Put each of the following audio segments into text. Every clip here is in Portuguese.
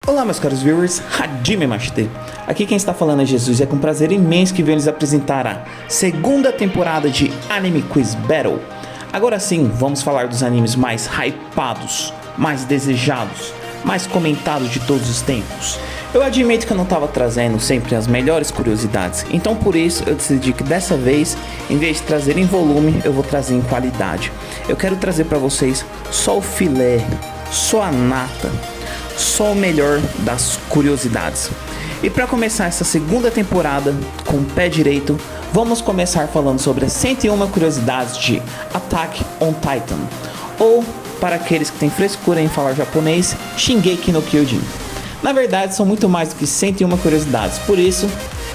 Olá meus caros viewers, Hajime Mashite. Aqui quem está falando é Jesus e é com prazer imenso que venho lhes apresentar a segunda temporada de Anime Quiz Battle. Agora sim, vamos falar dos animes mais hypados, mais desejados, mais comentados de todos os tempos. Eu admito que eu não estava trazendo sempre as melhores curiosidades, então por isso eu decidi que dessa vez, em vez de trazer em volume, eu vou trazer em qualidade. Eu quero trazer para vocês só o filé, só a nata, só o melhor das curiosidades. E para começar essa segunda temporada com o pé direito, vamos começar falando sobre as 101 curiosidades de Attack on Titan, ou para aqueles que têm frescura em falar japonês, Shingeki no Kyojin. Na verdade são muito mais do que 101 curiosidades, por isso,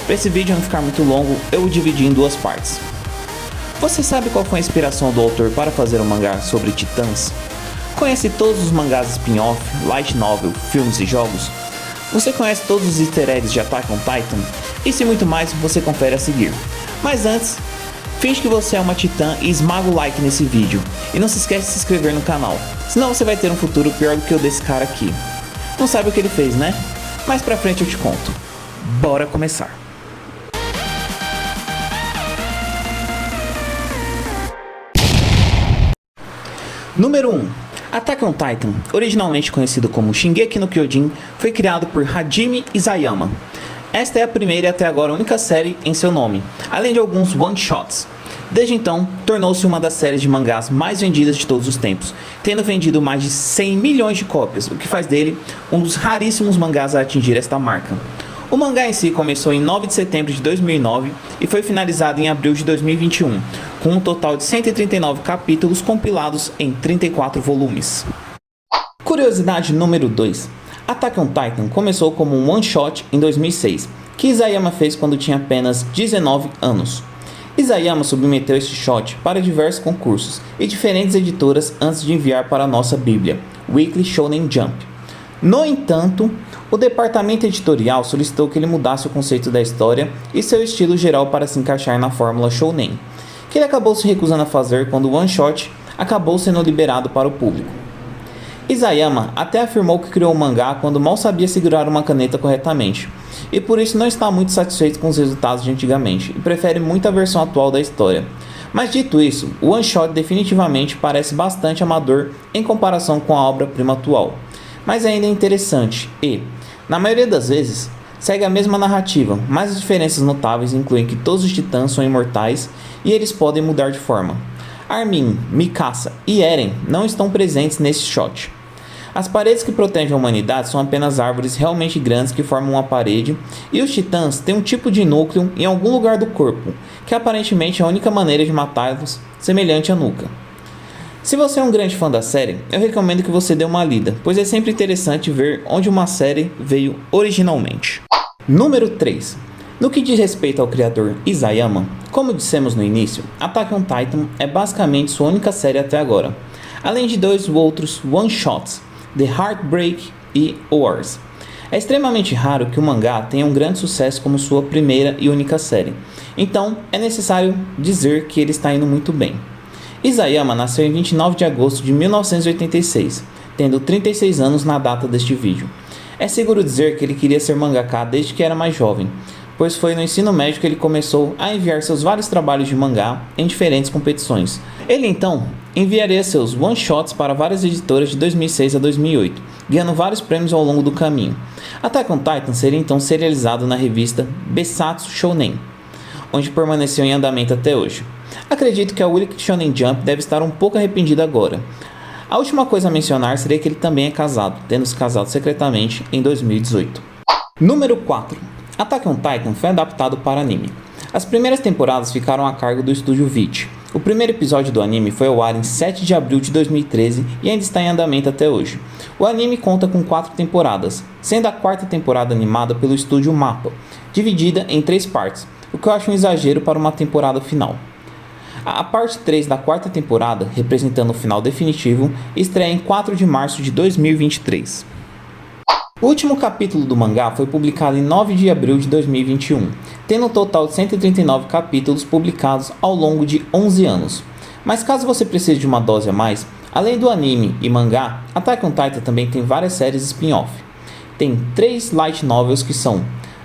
para esse vídeo não ficar muito longo, eu o dividi em duas partes. Você sabe qual foi a inspiração do autor para fazer um mangá sobre titãs? Conhece todos os mangás spin-off, light novel, filmes e jogos? Você conhece todos os easter eggs de Attack on Titan? Isso e muito mais você confere a seguir. Mas antes, finge que você é uma titã e esmaga o like nesse vídeo. E não se esquece de se inscrever no canal, senão você vai ter um futuro pior do que o desse cara aqui. Não sabe o que ele fez, né? Mais pra frente eu te conto. Bora começar! Número 1. Attack on Titan, originalmente conhecido como Shingeki no Kyojin, foi criado por Hajime Isayama. Esta é a primeira e até agora única série em seu nome, além de alguns one-shots. Desde então, tornou-se uma das séries de mangás mais vendidas de todos os tempos, tendo vendido mais de 100 milhões de cópias, o que faz dele um dos raríssimos mangás a atingir esta marca. O mangá em si começou em 9 de setembro de 2009 e foi finalizado em abril de 2021, com um total de 139 capítulos compilados em 34 volumes. Curiosidade número 2. Attack on Titan começou como um one-shot em 2006, que Isayama fez quando tinha apenas 19 anos. Isayama submeteu este shot para diversos concursos e diferentes editoras antes de enviar para a nossa bíblia, Weekly Shonen Jump. No entanto, o departamento editorial solicitou que ele mudasse o conceito da história e seu estilo geral para se encaixar na fórmula shounen, que ele acabou se recusando a fazer quando o one-shot acabou sendo liberado para o público. Isayama até afirmou que criou o mangá quando mal sabia segurar uma caneta corretamente, e por isso não está muito satisfeito com os resultados de antigamente, e prefere muito a versão atual da história. Mas dito isso, o one-shot definitivamente parece bastante amador em comparação com a obra-prima atual, mas ainda é interessante e, na maioria das vezes, segue a mesma narrativa, mas as diferenças notáveis incluem que todos os titãs são imortais e eles podem mudar de forma. Armin, Mikasa e Eren não estão presentes nesse shot. As paredes que protegem a humanidade são apenas árvores realmente grandes que formam uma parede, e os titãs têm um tipo de núcleo em algum lugar do corpo, que aparentemente é a única maneira de matá-los, semelhante à nuca. Se você é um grande fã da série, eu recomendo que você dê uma lida, pois é sempre interessante ver onde uma série veio originalmente. Número 3. No que diz respeito ao criador Isayama, como dissemos no início, Attack on Titan é basicamente sua única série até agora, além de dois outros one-shots, The Heartbreak e Wars. É extremamente raro que o mangá tenha um grande sucesso como sua primeira e única série, então é necessário dizer que ele está indo muito bem. Isayama nasceu em 29 de agosto de 1986, tendo 36 anos na data deste vídeo. É seguro dizer que ele queria ser mangaka desde que era mais jovem, pois foi no ensino médio que ele começou a enviar seus vários trabalhos de mangá em diferentes competições. Ele então enviaria seus one-shots para várias editoras de 2006 a 2008, ganhando vários prêmios ao longo do caminho. Attack on Titan seria então serializado na revista Besatsu Shounen, onde permaneceu em andamento até hoje. Acredito que a Weekly Shonen Jump deve estar um pouco arrependida agora. A última coisa a mencionar seria que ele também é casado, tendo se casado secretamente em 2018. Número 4. Attack on Titan foi adaptado para anime. As primeiras temporadas ficaram a cargo do estúdio Vit. O primeiro episódio do anime foi ao ar em 7 de abril de 2013 e ainda está em andamento até hoje. O anime conta com 4 temporadas, sendo a quarta temporada animada pelo estúdio Mappa, dividida em 3 partes, o que eu acho um exagero para uma temporada final. A parte 3 da quarta temporada, representando o final definitivo, estreia em 4 de março de 2023. O último capítulo do mangá foi publicado em 9 de abril de 2021, tendo um total de 139 capítulos publicados ao longo de 11 anos. Mas caso você precise de uma dose a mais, além do anime e mangá, Attack on Titan também tem várias séries spin-off. tem 3 light novels que são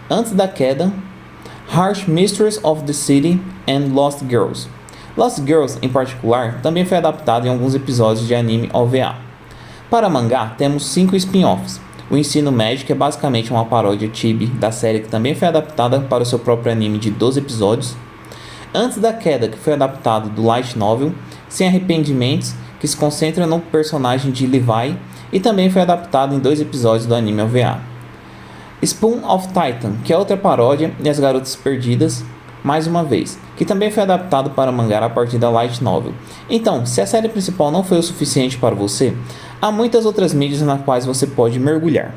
Antes da Queda, Harsh Mistress of the City and Lost Girls. Lost Girls, em particular, também foi adaptado em alguns episódios de anime OVA. Para mangá, temos 5 spin-offs. O Ensino Médio, que é basicamente uma paródia chibi da série que também foi adaptada para o seu próprio anime de 12 episódios. Antes da Queda, que foi adaptado do light novel, Sem Arrependimentos, que se concentra no personagem de Levi, e também foi adaptado em 2 episódios do anime OVA. Spoon of Titan, que é outra paródia de As Garotas Perdidas, mais uma vez, que também foi adaptado para mangá a partir da light novel. Então, se a série principal não foi o suficiente para você, há muitas outras mídias nas quais você pode mergulhar.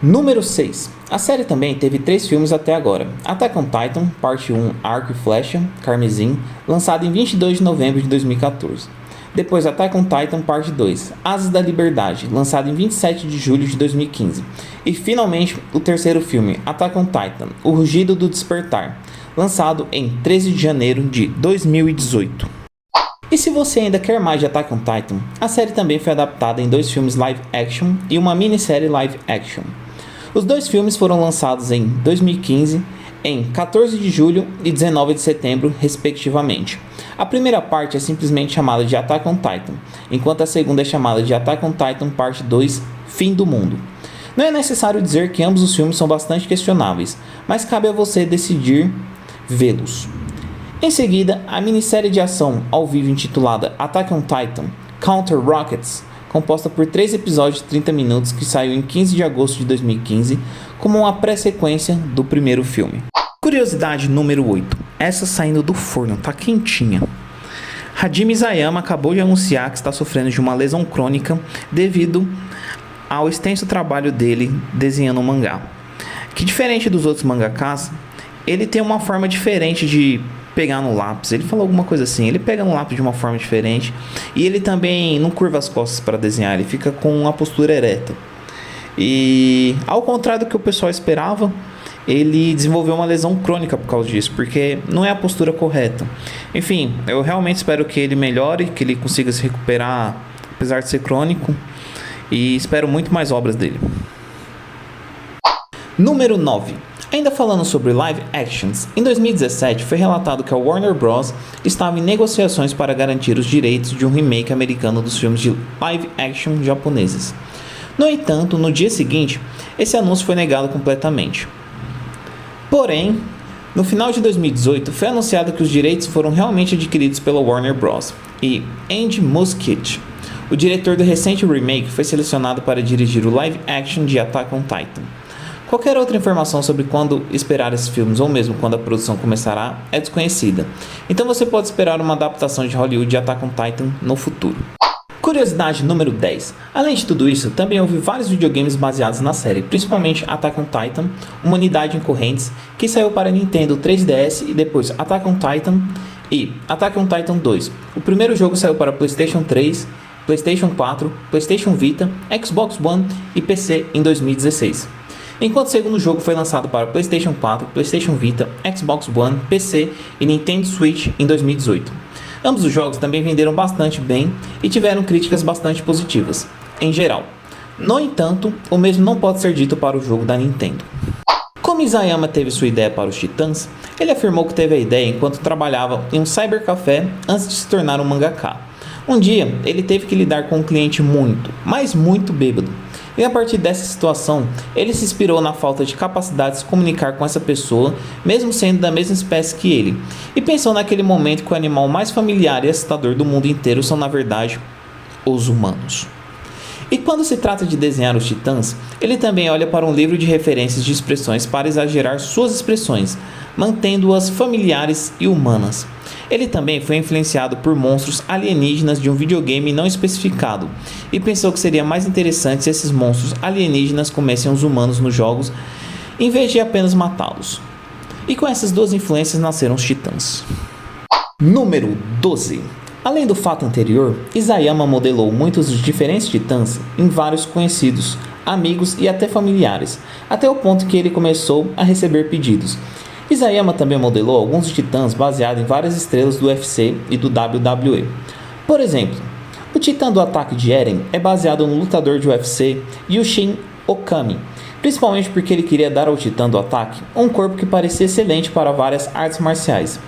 Número 6. A série também teve 3 filmes até agora. Attack on Titan, parte 1, Arco e Flecha, Carmesim, lançado em 22 de novembro de 2014. Depois Attack on Titan Parte 2, Asas da Liberdade, lançado em 27 de julho de 2015. E finalmente o terceiro filme, Attack on Titan, O Rugido do Despertar, lançado em 13 de janeiro de 2018. E se você ainda quer mais de Attack on Titan, a série também foi adaptada em 2 filmes live action e uma minissérie live action. Os 2 filmes foram lançados em 2015, em 14 de julho e 19 de setembro, respectivamente. A primeira parte é simplesmente chamada de Attack on Titan, enquanto a segunda é chamada de Attack on Titan Parte 2, Fim do Mundo. Não é necessário dizer que ambos os filmes são bastante questionáveis, mas cabe a você decidir vê-los. Em seguida, a minissérie de ação ao vivo intitulada Attack on Titan Counter Rockets, composta por 3 episódios de 30 minutos que saiu em 15 de agosto de 2015, como uma pré-sequência do primeiro filme. Curiosidade número 8. Essa saindo do forno, tá quentinha. Hajime Isayama acabou de anunciar que está sofrendo de uma lesão crônica devido ao extenso trabalho dele desenhando um mangá. Que diferente dos outros mangakas, ele tem uma forma diferente de pegar no lápis. Ele falou alguma coisa assim, ele pega no lápis de uma forma diferente e ele também não curva as costas para desenhar, ele fica com uma postura ereta. E ao contrário do que o pessoal esperava, ele desenvolveu uma lesão crônica por causa disso, porque não é a postura correta. Enfim, eu realmente espero que ele melhore, que ele consiga se recuperar, apesar de ser crônico, e espero muito mais obras dele. Número 9. Ainda falando sobre live actions, em 2017 foi relatado que a Warner Bros. Estava em negociações para garantir os direitos de um remake americano dos filmes de live action japoneses. No entanto, no dia seguinte, esse anúncio foi negado completamente. Porém, no final de 2018 foi anunciado que os direitos foram realmente adquiridos pela Warner Bros. E Andy Muschietti, o diretor do recente remake, foi selecionado para dirigir o live action de Attack on Titan. Qualquer outra informação sobre quando esperar esses filmes ou mesmo quando a produção começará é desconhecida. Então você pode esperar uma adaptação de Hollywood de Attack on Titan no futuro. Curiosidade número 10. Além de tudo isso, também houve vários videogames baseados na série, principalmente Attack on Titan, uma unidade em correntes, que saiu para Nintendo 3DS e depois Attack on Titan e Attack on Titan 2. O primeiro jogo saiu para PlayStation 3, PlayStation 4, PlayStation Vita, Xbox One e PC em 2016. Enquanto o segundo jogo foi lançado para PlayStation 4, PlayStation Vita, Xbox One, PC e Nintendo Switch em 2018. Ambos os jogos também venderam bastante bem e tiveram críticas bastante positivas, em geral. No entanto, o mesmo não pode ser dito para o jogo da Nintendo. Como Isayama teve sua ideia para os Titãs, ele afirmou que teve a ideia enquanto trabalhava em um cybercafé antes de se tornar um mangaka. Um dia, ele teve que lidar com um cliente muito, mas muito bêbado. E a partir dessa situação, ele se inspirou na falta de capacidade de se comunicar com essa pessoa, mesmo sendo da mesma espécie que ele, e pensou naquele momento que o animal mais familiar e assustador do mundo inteiro são, na verdade, os humanos. E quando se trata de desenhar os titãs, ele também olha para um livro de referências de expressões para exagerar suas expressões, mantendo-as familiares e humanas. Ele também foi influenciado por monstros alienígenas de um videogame não especificado e pensou que seria mais interessante se esses monstros alienígenas comessem os humanos nos jogos em vez de apenas matá-los. E com essas duas influências nasceram os Titãs. Número 12. Além do fato anterior, Isayama modelou muitos dos diferentes Titãs em vários conhecidos, amigos e até familiares, até o ponto que ele começou a receber pedidos. Isayama também modelou alguns Titãs baseados em várias estrelas do UFC e do WWE. Por exemplo, o Titã do Ataque de Eren é baseado no lutador de UFC Yushin Okami, principalmente porque ele queria dar ao Titã do ataque um corpo que parecia excelente para várias artes marciais,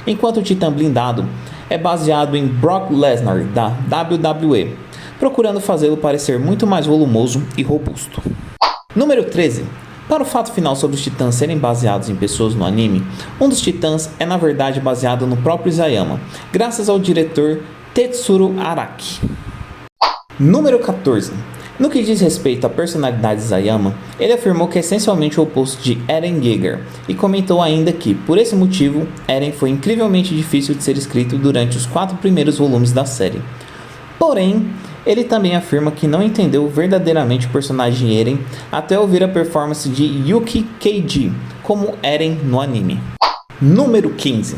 enquanto o Titã blindado é baseado em Brock Lesnar da WWE, procurando fazê-lo parecer muito mais volumoso e robusto. Número 13. Para o fato final sobre os titãs serem baseados em pessoas no anime, um dos titãs é na verdade baseado no próprio Isayama, graças ao diretor Tetsuro Araki. Número 14. No que diz respeito à personalidade de Isayama, ele afirmou que é essencialmente o oposto de Eren Yeager e comentou ainda que, por esse motivo, Eren foi incrivelmente difícil de ser escrito durante os 4 primeiros volumes da série. Porém, ele também afirma que não entendeu verdadeiramente o personagem Eren até ouvir a performance de Yuki Keiji como Eren no anime. Número 15.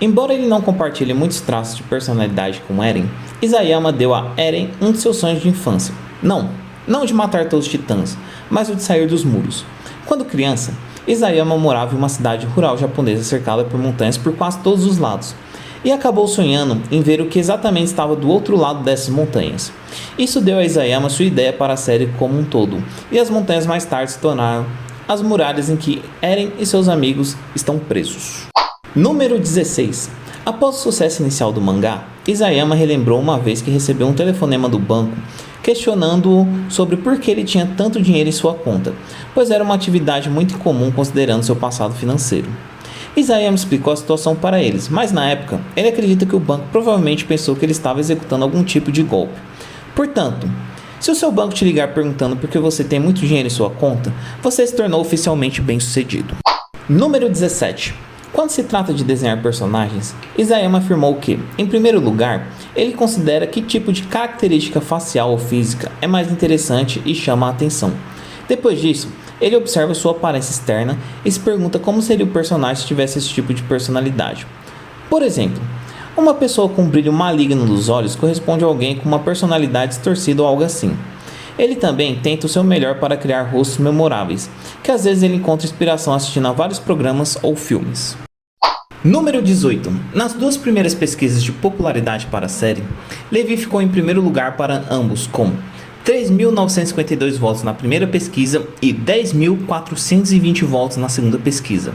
Embora ele não compartilhe muitos traços de personalidade com Eren, Isayama deu a Eren um de seus sonhos de infância. Não de matar todos os titãs, mas o de sair dos muros. Quando criança, Isayama morava em uma cidade rural japonesa cercada por montanhas por quase todos os lados, e acabou sonhando em ver o que exatamente estava do outro lado dessas montanhas. Isso deu a Isayama sua ideia para a série como um todo, e as montanhas mais tarde se tornaram as muralhas em que Eren e seus amigos estão presos. Número 16. Após o sucesso inicial do mangá, Isayama relembrou uma vez que recebeu um telefonema do banco questionando-o sobre por que ele tinha tanto dinheiro em sua conta, pois era uma atividade muito comum considerando seu passado financeiro. Isayama explicou a situação para eles, mas na época, ele acredita que o banco provavelmente pensou que ele estava executando algum tipo de golpe. Portanto, se o seu banco te ligar perguntando por que você tem muito dinheiro em sua conta, você se tornou oficialmente bem-sucedido. Número 17. Quando se trata de desenhar personagens, Isayama afirmou que, em primeiro lugar, ele considera que tipo de característica facial ou física é mais interessante e chama a atenção. Depois disso, ele observa sua aparência externa e se pergunta como seria o personagem se tivesse esse tipo de personalidade. Por exemplo, uma pessoa com brilho maligno nos olhos corresponde a alguém com uma personalidade distorcida ou algo assim. Ele também tenta o seu melhor para criar rostos memoráveis, que às vezes ele encontra inspiração assistindo a vários programas ou filmes. Número 18. Nas 2 primeiras pesquisas de popularidade para a série, Levi ficou em primeiro lugar para ambos com 3.952 votos na primeira pesquisa e 10.420 votos na segunda pesquisa.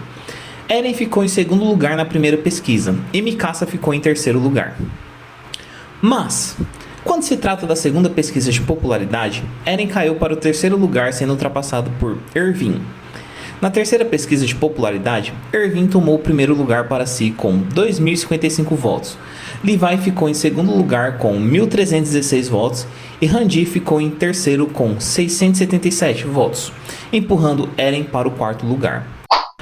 Eren ficou em segundo lugar na primeira pesquisa e Mikasa ficou em terceiro lugar. Mas, quando se trata da segunda pesquisa de popularidade, Eren caiu para o terceiro lugar, sendo ultrapassado por Erwin. Na terceira pesquisa de popularidade, Erwin tomou o primeiro lugar para si com 2.055 votos. Levi ficou em segundo lugar com 1.316 votos e Randy ficou em terceiro com 677 votos, empurrando Eren para o quarto lugar.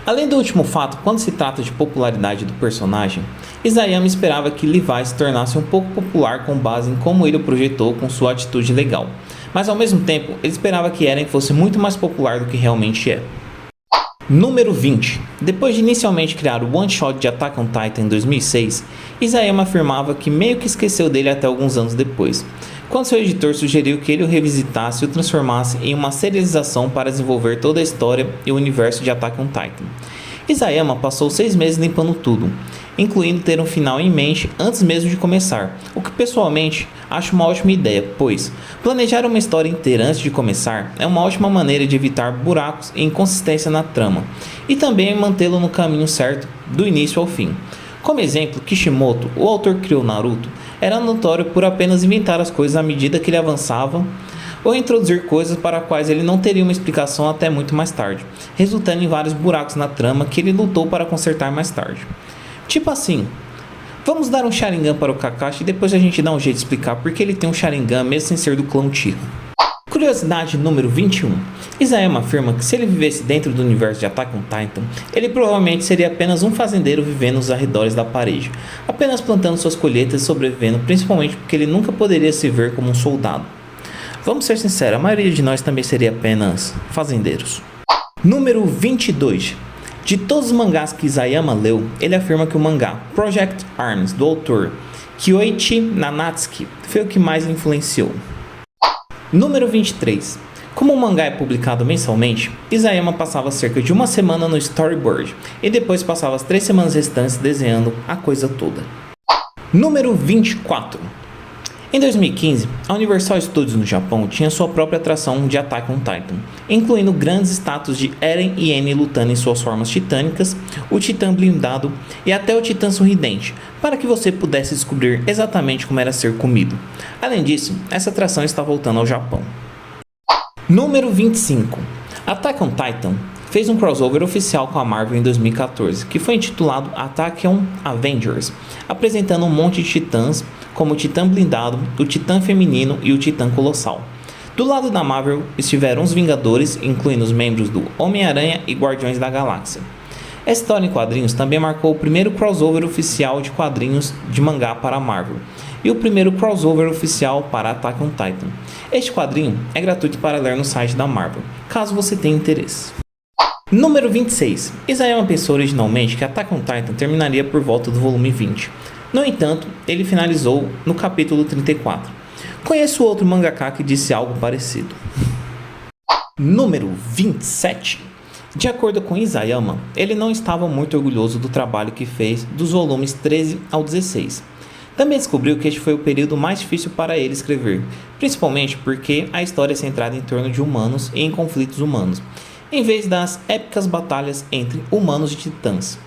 Além do último fato, quando se trata de popularidade do personagem, Isayama esperava que Levi se tornasse um pouco popular com base em como ele o projetou com sua atitude legal, mas ao mesmo tempo ele esperava que Eren fosse muito mais popular do que realmente é. Número 20. Depois de inicialmente criar o One Shot de Attack on Titan em 2006, Isayama afirmava que meio que esqueceu dele até alguns anos depois, quando seu editor sugeriu que ele o revisitasse e o transformasse em uma serialização para desenvolver toda a história e o universo de Attack on Titan. Isayama passou 6 meses limpando tudo, incluindo ter um final em mente antes mesmo de começar, o que pessoalmente acho uma ótima ideia, pois planejar uma história inteira antes de começar é uma ótima maneira de evitar buracos e inconsistência na trama, e também mantê-lo no caminho certo do início ao fim. Como exemplo, Kishimoto, o autor que criou Naruto, era notório por apenas inventar as coisas à medida que ele avançava ou introduzir coisas para as quais ele não teria uma explicação até muito mais tarde, resultando em vários buracos na trama que ele lutou para consertar mais tarde. Tipo assim, vamos dar um Sharingan para o Kakashi e depois a gente dá um jeito de explicar porque ele tem um Sharingan mesmo sem ser do clã Uchiha. Curiosidade número 21. Isayama afirma que se ele vivesse dentro do universo de Attack on Titan, ele provavelmente seria apenas um fazendeiro vivendo nos arredores da parede, apenas plantando suas colheitas e sobrevivendo, principalmente porque ele nunca poderia se ver como um soldado. Vamos ser sinceros, a maioria de nós também seria apenas fazendeiros. Número 22. De todos os mangás que Isayama leu, ele afirma que o mangá Project Arms, do autor Kyoichi Nanatsuki, foi o que mais o influenciou. Número 23. Como o mangá é publicado mensalmente, Isayama passava cerca de uma semana no storyboard e depois passava as 3 semanas restantes desenhando a coisa toda. Número 24. Em 2015, a Universal Studios no Japão tinha sua própria atração de Attack on Titan, incluindo grandes estátuas de Eren e N lutando em suas formas titânicas, o Titã blindado e até o Titã sorridente, para que você pudesse descobrir exatamente como era ser comido. Além disso, essa atração está voltando ao Japão. Número 25. Attack on Titan fez um crossover oficial com a Marvel em 2014, que foi intitulado Attack on Avengers, apresentando um monte de titãs, como o Titã Blindado, o Titã Feminino e o Titã Colossal. Do lado da Marvel estiveram os Vingadores, incluindo os membros do Homem-Aranha e Guardiões da Galáxia. Essa história em quadrinhos também marcou o primeiro crossover oficial de quadrinhos de mangá para a Marvel, e o primeiro crossover oficial para Attack on Titan. Este quadrinho é gratuito para ler no site da Marvel, caso você tenha interesse. Número 26. Isayama pensou originalmente que Attack on Titan terminaria por volta do volume 20. No entanto, ele finalizou no capítulo 34. Conheço outro mangaka que disse algo parecido. Número 27. De acordo com Isayama, ele não estava muito orgulhoso do trabalho que fez dos volumes 13 ao 16. Também descobriu que este foi o período mais difícil para ele escrever, principalmente porque a história é centrada em torno de humanos e em conflitos humanos, em vez das épicas batalhas entre humanos e titãs.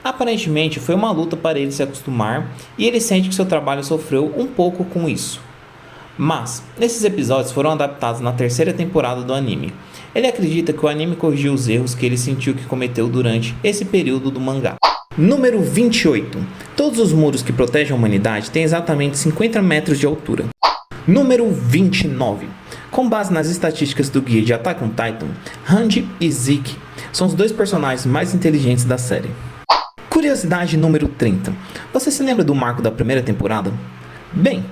Aparentemente foi uma luta para ele se acostumar e ele sente que seu trabalho sofreu um pouco com isso. Mas, esses episódios foram adaptados na terceira temporada do anime. Ele acredita que o anime corrigiu os erros que ele sentiu que cometeu durante esse período do mangá. Número 28. Todos os muros que protegem a humanidade têm exatamente 50 metros de altura. Número 29. Com base nas estatísticas do guia de Attack on Titan, Hanji e Zeke são os dois personagens mais inteligentes da série. Curiosidade número 30. Você se lembra do Marco da primeira temporada? Bem,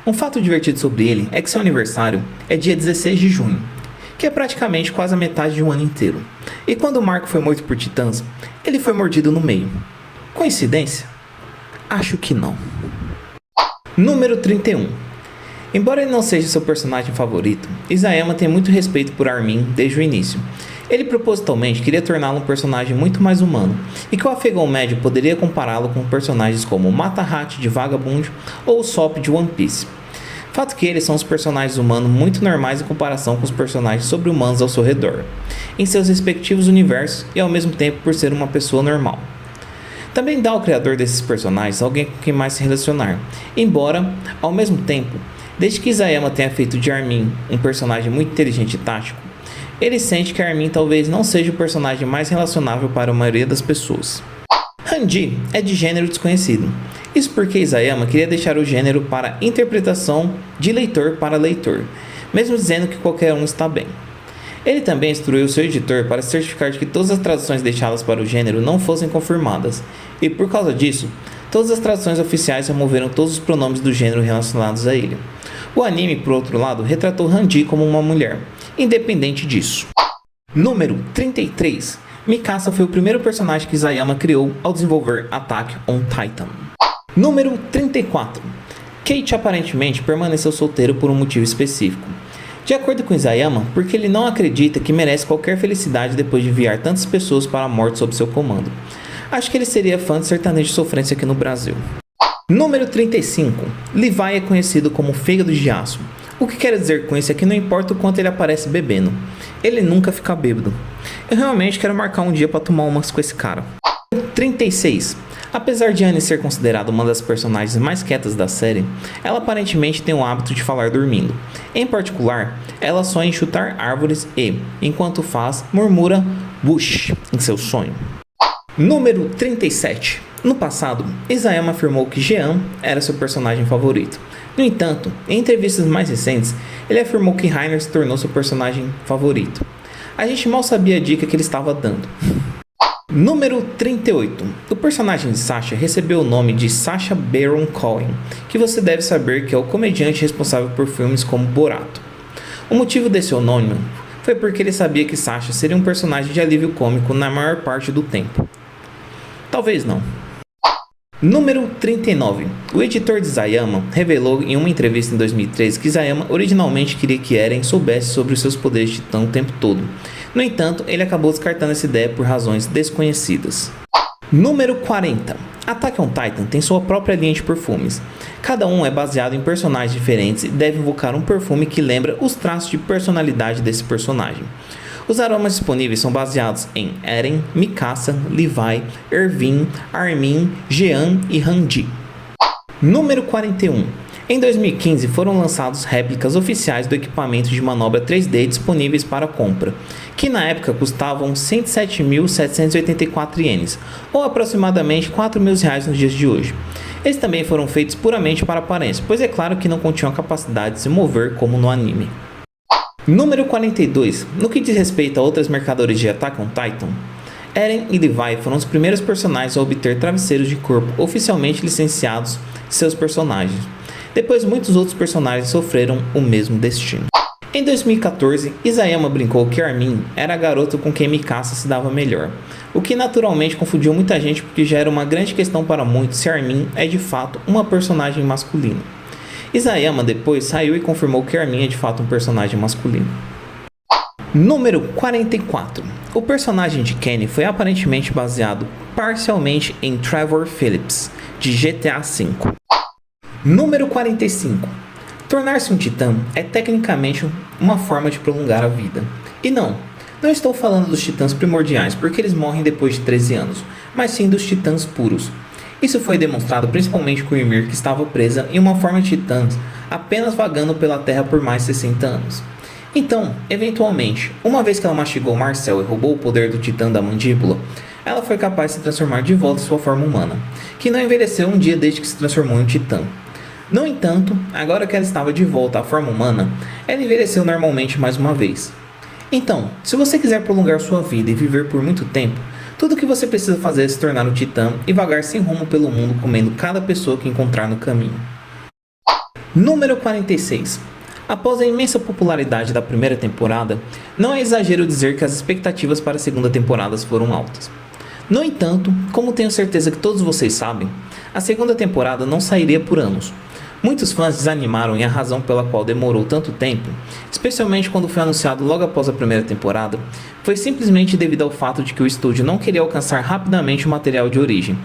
um fato divertido sobre ele é que seu aniversário é dia 16 de junho, que é praticamente quase a metade de um ano inteiro. E quando o Marco foi morto por titãs, ele foi mordido no meio. Coincidência? Acho que não. Número 31. Embora ele não seja seu personagem favorito, Isayama tem muito respeito por Armin desde o início. Ele propositalmente queria torná-lo um personagem muito mais humano, e que o afegão médio poderia compará-lo com personagens como o Mata-Hat de Vagabond ou o Sop de One Piece. Fato que eles são os personagens humanos muito normais em comparação com os personagens sobre-humanos ao seu redor, em seus respectivos universos e ao mesmo tempo por ser uma pessoa normal. Também dá ao criador desses personagens alguém com quem mais se relacionar, embora, ao mesmo tempo, desde que Isayama tenha feito de Armin um personagem muito inteligente e tático, ele sente que Armin talvez não seja o personagem mais relacionável para a maioria das pessoas. Hanji é de gênero desconhecido. Isso porque Isayama queria deixar o gênero para interpretação de leitor para leitor, mesmo dizendo que qualquer um está bem. Ele também instruiu seu editor para certificar de que todas as traduções deixadas para o gênero não fossem confirmadas, e por causa disso, todas as traduções oficiais removeram todos os pronomes do gênero relacionados a ele. O anime, por outro lado, retratou Hanji como uma mulher, independente disso. Número 33. Mikasa foi o primeiro personagem que Isayama criou ao desenvolver Attack on Titan. Número 34. Kate aparentemente permaneceu solteiro por um motivo específico. De acordo com Isayama, porque ele não acredita que merece qualquer felicidade depois de enviar tantas pessoas para a morte sob seu comando. Acho que ele seria fã de sertanejo de sofrência aqui no Brasil. Número 35. Levi é conhecido como fígado de aço. O que quero dizer com isso é que não importa o quanto ele aparece bebendo, ele nunca fica bêbado. Eu realmente quero marcar um dia para tomar umas com esse cara. 36. Apesar de Anne ser considerada uma das personagens mais quietas da série, ela aparentemente tem o hábito de falar dormindo. Em particular, ela sonha em chutar árvores e, enquanto faz, murmura "Wush" em seu sonho. Número 37. No passado, Isayama afirmou que Jean era seu personagem favorito. No entanto, em entrevistas mais recentes, ele afirmou que Reiner se tornou seu personagem favorito. A gente mal sabia a dica que ele estava dando. Número 38. O personagem de Sacha recebeu o nome de Sacha Baron Cohen, que você deve saber que é o comediante responsável por filmes como Borato. O motivo desse homônimo foi porque ele sabia que Sacha seria um personagem de alívio cômico na maior parte do tempo. Talvez não. Número 39. O editor de Isayama revelou em uma entrevista em 2013 que Isayama originalmente queria que Eren soubesse sobre os seus poderes de titã o tempo todo. No entanto, ele acabou descartando essa ideia por razões desconhecidas. Número 40. Attack on Titan tem sua própria linha de perfumes. Cada um é baseado em personagens diferentes e deve invocar um perfume que lembra os traços de personalidade desse personagem. Os aromas disponíveis são baseados em Eren, Mikasa, Levi, Erwin, Armin, Jean e Hanji. Número 41. Em 2015 foram lançados réplicas oficiais do equipamento de manobra 3D disponíveis para compra, que na época custavam 107.784 ienes, ou aproximadamente R$4.000 nos dias de hoje. Eles também foram feitos puramente para aparência, pois é claro que não continham a capacidade de se mover como no anime. Número 42. No que diz respeito a outras mercadorias de Attack on Titan, Eren e Levi foram os primeiros personagens a obter travesseiros de corpo oficialmente licenciados de seus personagens. Depois muitos outros personagens sofreram o mesmo destino. Em 2014, Isayama brincou que Armin era a garota com quem Mikasa se dava melhor, o que naturalmente confundiu muita gente porque já era uma grande questão para muitos se Armin é de fato uma personagem masculina. Isayama depois saiu e confirmou que Armin é de fato um personagem masculino. Número 44. O personagem de Kenny foi aparentemente baseado parcialmente em Trevor Phillips, de GTA V. Número 45. Tornar-se um titã é tecnicamente uma forma de prolongar a vida. E não estou falando dos titãs primordiais, porque eles morrem depois de 13 anos, mas sim dos titãs puros. Isso foi demonstrado principalmente com Ymir, que estava presa em uma forma de titãs, apenas vagando pela Terra por mais de 60 anos. Então, eventualmente, uma vez que ela mastigou Marcel e roubou o poder do titã da mandíbula, ela foi capaz de se transformar de volta em sua forma humana, que não envelheceu um dia desde que se transformou em titã. No entanto, agora que ela estava de volta à forma humana, ela envelheceu normalmente mais uma vez. Então, se você quiser prolongar sua vida e viver por muito tempo, tudo o que você precisa fazer é se tornar um titã e vagar sem rumo pelo mundo comendo cada pessoa que encontrar no caminho. Número 46. Após a imensa popularidade da primeira temporada, não é exagero dizer que as expectativas para a segunda temporada foram altas. No entanto, como tenho certeza que todos vocês sabem, a segunda temporada não sairia por anos. Muitos fãs desanimaram e a razão pela qual demorou tanto tempo, especialmente quando foi anunciado logo após a primeira temporada, foi simplesmente devido ao fato de que o estúdio não queria alcançar rapidamente o material de origem.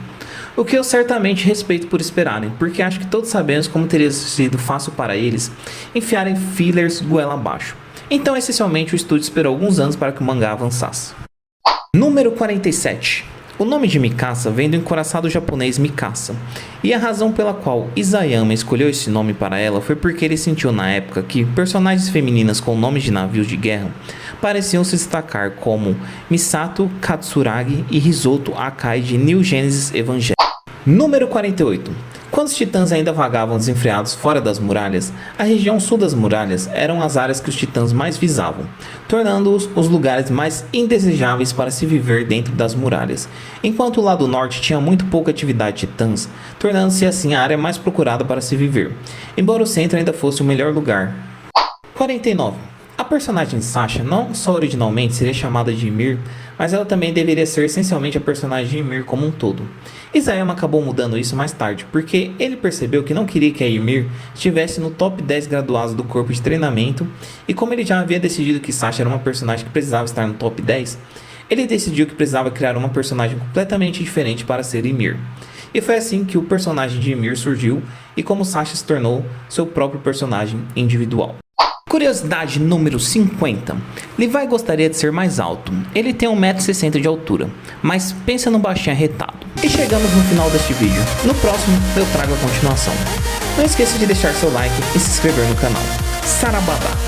O que eu certamente respeito por esperarem, porque acho que todos sabemos como teria sido fácil para eles enfiarem fillers goela abaixo. Então, essencialmente, o estúdio esperou alguns anos para que o mangá avançasse. Número 47. O nome de Mikasa vem do encoraçado japonês Mikasa, e a razão pela qual Isayama escolheu esse nome para ela foi porque ele sentiu na época que personagens femininas com nomes de navios de guerra pareciam se destacar como Misato Katsuragi e Hisoto Akai de New Genesis Evangelion. Número 48. Quando os titãs ainda vagavam desenfreados fora das muralhas, a região sul das muralhas eram as áreas que os titãs mais visavam, tornando-os os lugares mais indesejáveis para se viver dentro das muralhas, enquanto o lado norte tinha muito pouca atividade de titãs, tornando-se assim a área mais procurada para se viver, embora o centro ainda fosse o melhor lugar. 49. A personagem Sasha não só originalmente seria chamada de Ymir, mas ela também deveria ser essencialmente a personagem de Ymir como um todo. Isayama acabou mudando isso mais tarde, porque ele percebeu que não queria que a Ymir estivesse no top 10 graduados do corpo de treinamento, e como ele já havia decidido que Sasha era uma personagem que precisava estar no top 10, ele decidiu que precisava criar uma personagem completamente diferente para ser Ymir. E foi assim que o personagem de Ymir surgiu, e como Sasha se tornou seu próprio personagem individual. Curiosidade número 50. Levi gostaria de ser mais alto. Ele tem 1,60 m de altura, mas pensa no baixinho arretado. E chegamos no final deste vídeo. No próximo eu trago a continuação. Não esqueça de deixar seu like e se inscrever no canal. Sarabada!